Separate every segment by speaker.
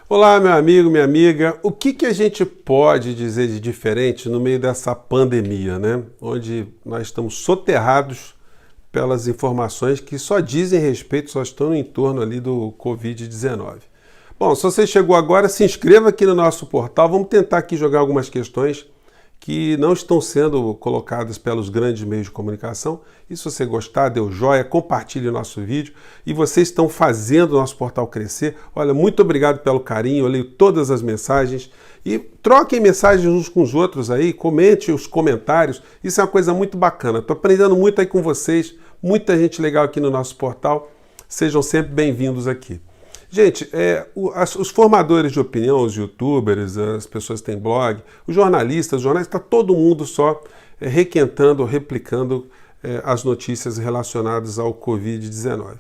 Speaker 1: Olá, meu amigo, minha amiga. O que a gente pode dizer de diferente no meio dessa pandemia, né? Onde nós estamos soterrados pelas informações que só dizem respeito, só estão no entorno ali do Covid-19. Bom, se você chegou agora, se inscreva aqui no nosso portal. Vamos tentar aqui jogar algumas questões que não estão sendo colocadas pelos grandes meios de comunicação. E se você gostar, dê o joia, compartilhe o nosso vídeo. E vocês estão fazendo o nosso portal crescer. Olha, muito obrigado pelo carinho, eu leio todas as mensagens. E troquem mensagens uns com os outros aí, comente os comentários. Isso é uma coisa muito bacana. Estou aprendendo muito aí com vocês, muita gente legal aqui no nosso portal. Sejam sempre bem-vindos aqui. Gente, os formadores de opinião, os youtubers, as pessoas que têm blog, os jornalistas, está todo mundo só requentando, replicando as notícias relacionadas ao Covid-19.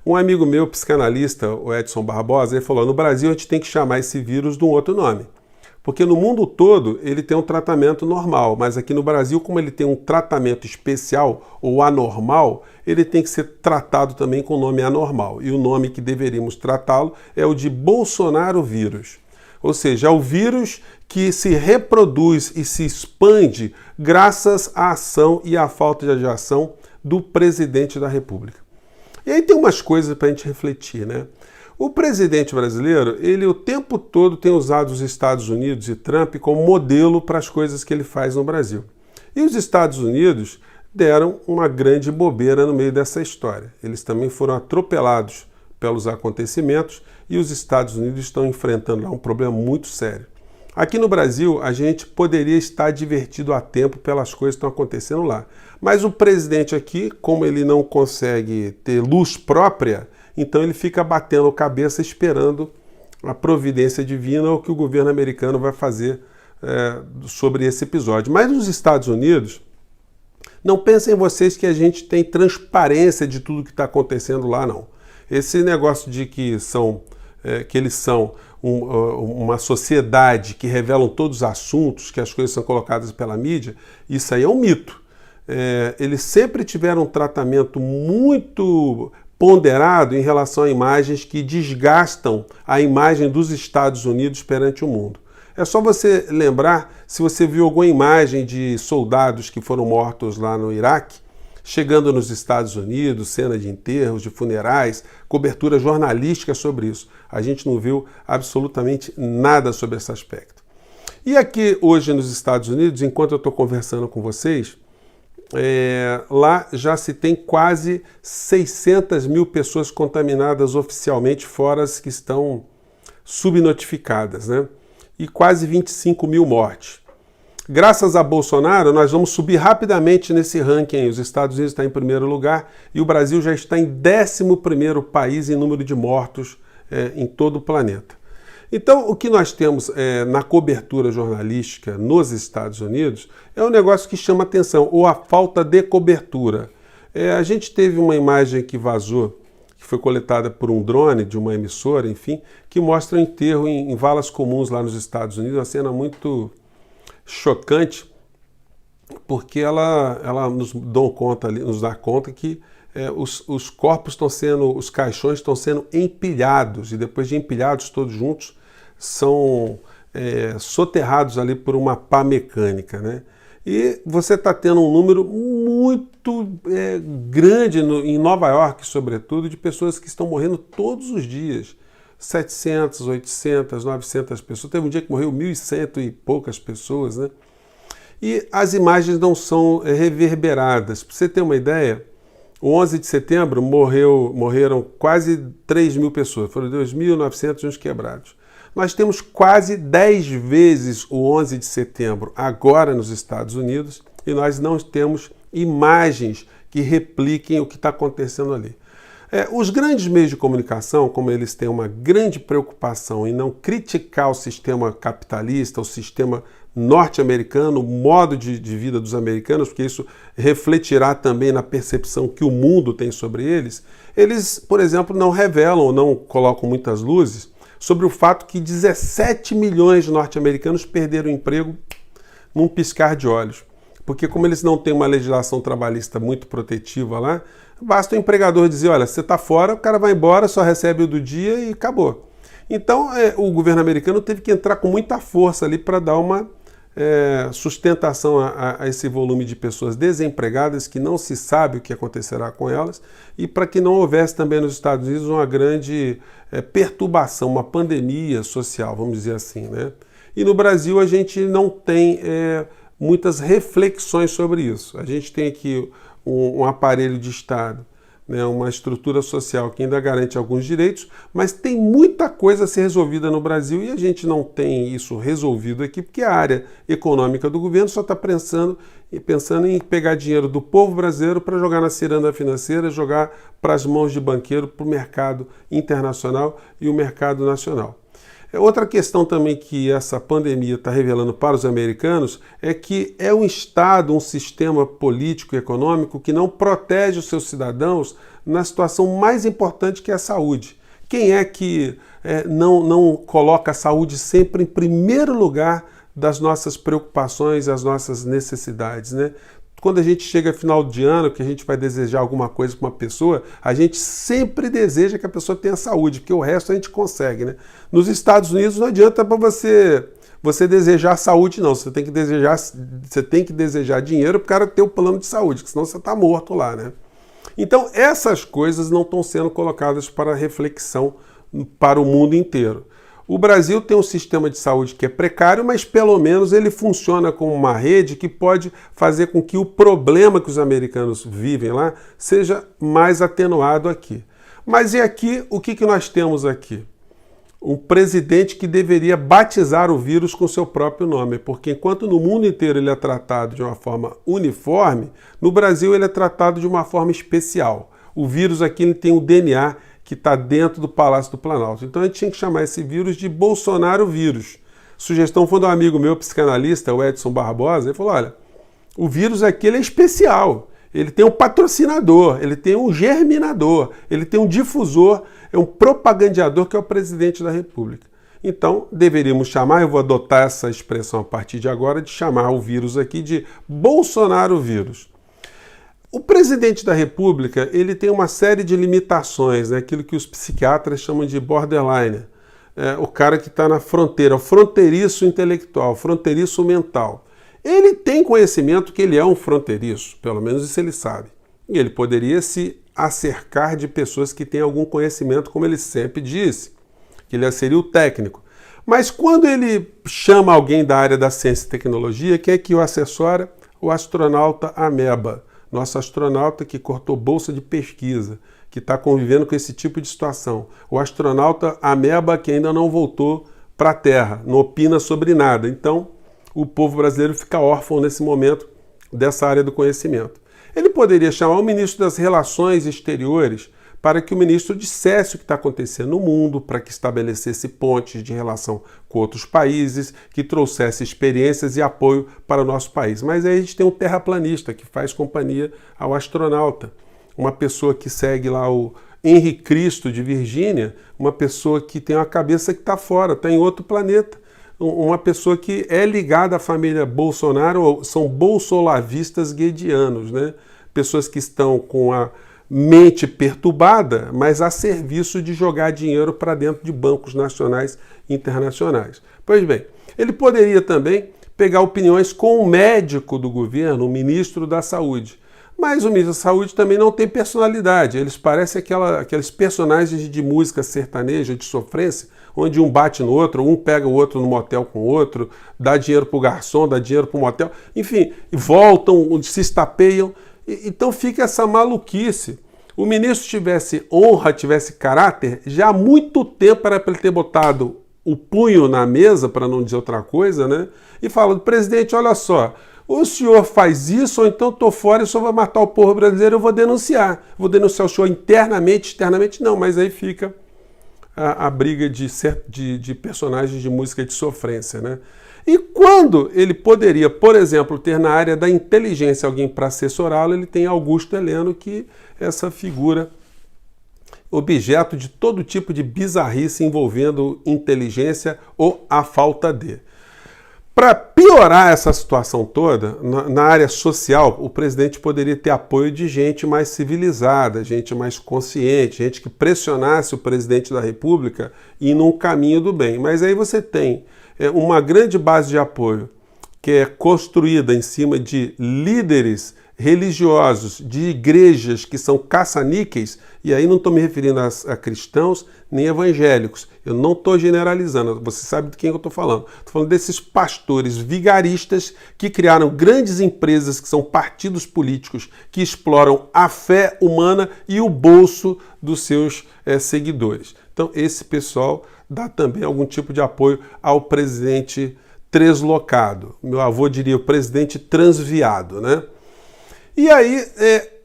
Speaker 1: Um amigo meu, psicanalista, o Edson Barbosa, ele falou, no Brasil a gente tem que chamar esse vírus de um outro nome. Porque no mundo todo ele tem um tratamento normal, mas aqui no Brasil, como ele tem um tratamento especial ou anormal, ele tem que ser tratado também com o nome anormal. E o nome que deveríamos tratá-lo é o de Bolsonaro vírus. Ou seja, é o vírus que se reproduz e se expande graças à ação e à falta de ação do presidente da República. E aí tem umas coisas para a gente refletir, né? O presidente brasileiro, ele o tempo todo tem usado os Estados Unidos e Trump como modelo para as coisas que ele faz no Brasil. E os Estados Unidos deram uma grande bobeira no meio dessa história. Eles também foram atropelados pelos acontecimentos e os Estados Unidos estão enfrentando lá um problema muito sério. Aqui no Brasil, a gente poderia estar divertido a tempo pelas coisas que estão acontecendo lá. Mas o presidente aqui, como ele não consegue ter luz própria, então ele fica batendo a cabeça esperando a providência divina ou o que o governo americano vai fazer sobre esse episódio. Mas nos Estados Unidos, não pensem vocês que a gente tem transparência de tudo que está acontecendo lá, não. Esse negócio de que eles são uma sociedade que revelam todos os assuntos, que as coisas são colocadas pela mídia, isso aí é um mito. Eles sempre tiveram um tratamento muito ponderado em relação a imagens que desgastam a imagem dos Estados Unidos perante o mundo. É só você lembrar, se você viu alguma imagem de soldados que foram mortos lá no Iraque, chegando nos Estados Unidos, cena de enterros, de funerais, cobertura jornalística sobre isso. A gente não viu absolutamente nada sobre esse aspecto. E aqui hoje nos Estados Unidos, enquanto eu estou conversando com vocês, lá já se tem quase 600 mil pessoas contaminadas oficialmente, fora as que estão subnotificadas, né? E quase 25 mil mortes. Graças a Bolsonaro, nós vamos subir rapidamente nesse ranking. Os Estados Unidos estão em primeiro lugar e o Brasil já está em 11º país em número de mortos em todo o planeta. Então, o que nós temos na cobertura jornalística nos Estados Unidos é um negócio que chama atenção, ou a falta de cobertura. A gente teve uma imagem que vazou, que foi coletada por um drone de uma emissora, enfim, que mostra o enterro em valas comuns lá nos Estados Unidos, uma cena muito chocante, porque ela nos dá conta que os corpos estão sendo, os caixões estão sendo empilhados, e depois de empilhados todos juntos, são soterrados ali por uma pá mecânica, né? E você está tendo um número muito grande em Nova York, sobretudo, de pessoas que estão morrendo todos os dias. 700, 800, 900 pessoas. Teve um dia que morreu 1.100 e poucas pessoas, né? E as imagens não são reverberadas. Para você ter uma ideia, o 11 de setembro morreram quase 3 mil pessoas. Foram 2.900 e uns quebrados. Nós temos quase 10 vezes o 11 de setembro agora nos Estados Unidos e nós não temos imagens que repliquem o que está acontecendo ali. Os grandes meios de comunicação, como eles têm uma grande preocupação em não criticar o sistema capitalista, o sistema norte-americano, o modo de vida dos americanos, porque isso refletirá também na percepção que o mundo tem sobre eles, eles, por exemplo, não revelam ou não colocam muitas luzes sobre o fato que 17 milhões de norte-americanos perderam o emprego num piscar de olhos. Porque como eles não têm uma legislação trabalhista muito protetiva lá, basta o empregador dizer, olha, você está fora, o cara vai embora, só recebe o do dia e acabou. Então, o governo americano teve que entrar com muita força ali para dar uma sustentação a esse volume de pessoas desempregadas que não se sabe o que acontecerá com elas e para que não houvesse também nos Estados Unidos uma grande perturbação, uma pandemia social, vamos dizer assim, né? E no Brasil a gente não tem muitas reflexões sobre isso. A gente tem aqui um aparelho de Estado, né, uma estrutura social que ainda garante alguns direitos, mas tem muita coisa a ser resolvida no Brasil e a gente não tem isso resolvido aqui porque a área econômica do governo só está pensando em pegar dinheiro do povo brasileiro para jogar na ciranda financeira, jogar para as mãos de banqueiro, para o mercado internacional e o mercado nacional. Outra questão também que essa pandemia está revelando para os americanos é que é um Estado, um sistema político e econômico que não protege os seus cidadãos na situação mais importante que é a saúde. Quem é que não coloca a saúde sempre em primeiro lugar das nossas preocupações, as nossas necessidades, né? Quando a gente chega final de ano, que a gente vai desejar alguma coisa para uma pessoa, a gente sempre deseja que a pessoa tenha saúde, porque o resto a gente consegue, né? Nos Estados Unidos não adianta para você desejar saúde, não. Você tem que desejar dinheiro para o cara ter o plano de saúde, porque senão você está morto lá, né? Então, essas coisas não estão sendo colocadas para reflexão para o mundo inteiro. O Brasil tem um sistema de saúde que é precário, mas pelo menos ele funciona como uma rede que pode fazer com que o problema que os americanos vivem lá seja mais atenuado aqui. Mas e aqui, o que nós temos aqui? Um presidente que deveria batizar o vírus com seu próprio nome, porque enquanto no mundo inteiro ele é tratado de uma forma uniforme, no Brasil ele é tratado de uma forma especial. O vírus aqui ele tem o DNA que está dentro do Palácio do Planalto. Então a gente tinha que chamar esse vírus de Bolsonaro vírus. Sugestão foi de um amigo meu, psicanalista, o Edson Barbosa, ele falou, olha, o vírus aqui ele é especial, ele tem um patrocinador, ele tem um germinador, ele tem um difusor, é um propagandeador que é o presidente da República. Então deveríamos chamar, eu vou adotar essa expressão a partir de agora, de chamar o vírus aqui de Bolsonaro vírus. O presidente da República ele tem uma série de limitações, né? Aquilo que os psiquiatras chamam de borderline, o cara que está na fronteira, o fronteiriço intelectual, o fronteiriço mental. Ele tem conhecimento que ele é um fronteiriço, pelo menos isso ele sabe. E ele poderia se acercar de pessoas que têm algum conhecimento, como ele sempre disse, que ele seria o técnico. Mas quando ele chama alguém da área da ciência e tecnologia, quem é que o assessora? O astronauta Ameba. Nosso astronauta que cortou bolsa de pesquisa, que está convivendo com esse tipo de situação. O astronauta Ameba que ainda não voltou para a Terra, não opina sobre nada. Então, o povo brasileiro fica órfão nesse momento dessa área do conhecimento. Ele poderia chamar o ministro das Relações Exteriores para que o ministro dissesse o que está acontecendo no mundo, para que estabelecesse pontes de relação com outros países, que trouxesse experiências e apoio para o nosso país. Mas aí a gente tem um terraplanista que faz companhia ao astronauta, uma pessoa que segue lá o Henri Cristo de Virgínia, uma pessoa que tem uma cabeça que está fora, está em outro planeta, uma pessoa que é ligada à família Bolsonaro, são bolsolavistas guedianos, né? Pessoas que estão com a mente perturbada, mas a serviço de jogar dinheiro para dentro de bancos nacionais e internacionais. Pois bem, ele poderia também pegar opiniões com o médico do governo, o ministro da Saúde. Mas o ministro da Saúde também não tem personalidade. Eles parecem aqueles personagens de música sertaneja, de sofrência, onde um bate no outro, um pega o outro no motel com o outro, dá dinheiro para o garçom, dá dinheiro para o motel, enfim, voltam, se estapeiam. Então fica essa maluquice. O ministro tivesse honra, tivesse caráter, já há muito tempo era para ele ter botado o punho na mesa, para não dizer outra coisa, né? E falando, presidente, olha só, o senhor faz isso, ou então estou fora e o senhor vai matar o povo brasileiro, eu vou denunciar. Vou denunciar o senhor internamente, externamente, não, mas aí fica a briga de personagens de música de sofrência, né? E quando ele poderia, por exemplo, ter na área da inteligência alguém para assessorá-lo, ele tem Augusto Heleno, que é essa figura objeto de todo tipo de bizarrice envolvendo inteligência ou a falta de. Para piorar essa situação toda, na área social, o presidente poderia ter apoio de gente mais civilizada, gente mais consciente, gente que pressionasse o presidente da República ir num caminho do bem. Mas aí você tem uma grande base de apoio que é construída em cima de líderes religiosos, de igrejas que são caça-níqueis, e aí não estou me referindo a cristãos nem evangélicos, eu não estou generalizando, você sabe de quem eu estou falando. Estou falando desses pastores vigaristas que criaram grandes empresas que são partidos políticos que exploram a fé humana e o bolso dos seus seguidores. Então esse pessoal dá também algum tipo de apoio ao presidente translocado. Meu avô diria o presidente transviado, né? E aí,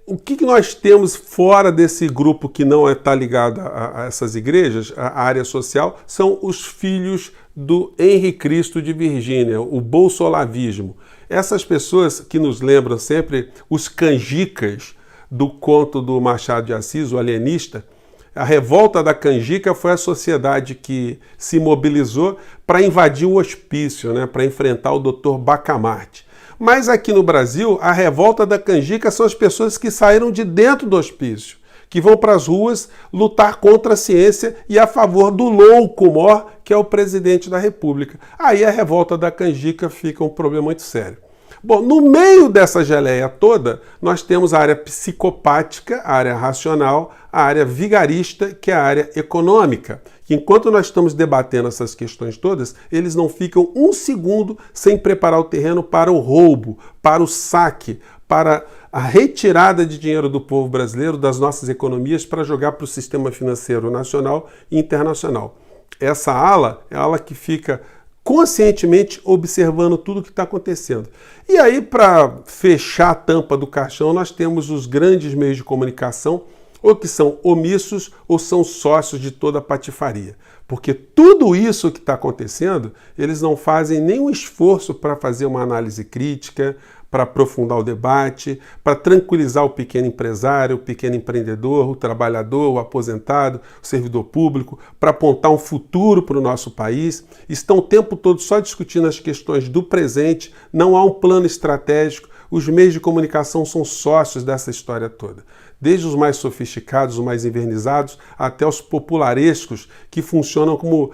Speaker 1: o que nós temos fora desse grupo que não está ligado a essas igrejas, a área social, são os filhos do Henri Cristo de Virgínia, o bolsolavismo. Essas pessoas que nos lembram sempre os canjicas do conto do Machado de Assis, o alienista. A revolta da canjica foi a sociedade que se mobilizou para invadir o hospício, né, para enfrentar o Dr. Bacamarte. Mas aqui no Brasil, a revolta da canjica são as pessoas que saíram de dentro do hospício, que vão para as ruas lutar contra a ciência e a favor do louco mor, que é o presidente da República. Aí a revolta da canjica fica um problema muito sério. Bom, no meio dessa geleia toda, nós temos a área psicopática, a área racional, a área vigarista, que é a área econômica. Enquanto nós estamos debatendo essas questões todas, eles não ficam um segundo sem preparar o terreno para o roubo, para o saque, para a retirada de dinheiro do povo brasileiro, das nossas economias, para jogar para o sistema financeiro nacional e internacional. Essa ala é a ala que fica conscientemente observando tudo o que está acontecendo. E aí, para fechar a tampa do caixão, nós temos os grandes meios de comunicação, ou que são omissos ou são sócios de toda a patifaria. Porque tudo isso que está acontecendo, eles não fazem nenhum esforço para fazer uma análise crítica, para aprofundar o debate, para tranquilizar o pequeno empresário, o pequeno empreendedor, o trabalhador, o aposentado, o servidor público, para apontar um futuro para o nosso país. Estão o tempo todo só discutindo as questões do presente, não há um plano estratégico. Os meios de comunicação são sócios dessa história toda. Desde os mais sofisticados, os mais invernizados, até os popularescos, que funcionam como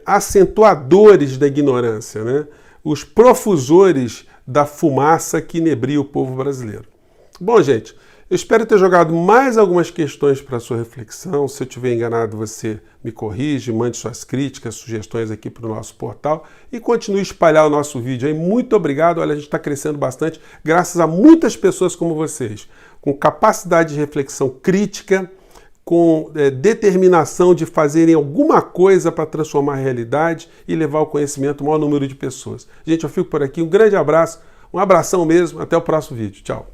Speaker 1: acentuadores da ignorância, né? Os profusores da fumaça que inebria o povo brasileiro. Bom, gente, eu espero ter jogado mais algumas questões para a sua reflexão. Se eu estiver enganado, você me corrige, mande suas críticas, sugestões aqui para o nosso portal e continue a espalhar o nosso vídeo aí. Muito obrigado. Olha, a gente está crescendo bastante graças a muitas pessoas como vocês, com capacidade de reflexão crítica, com determinação de fazerem alguma coisa para transformar a realidade e levar o conhecimento ao maior número de pessoas. Gente, eu fico por aqui. Um grande abraço, um abração mesmo. Até o próximo vídeo. Tchau.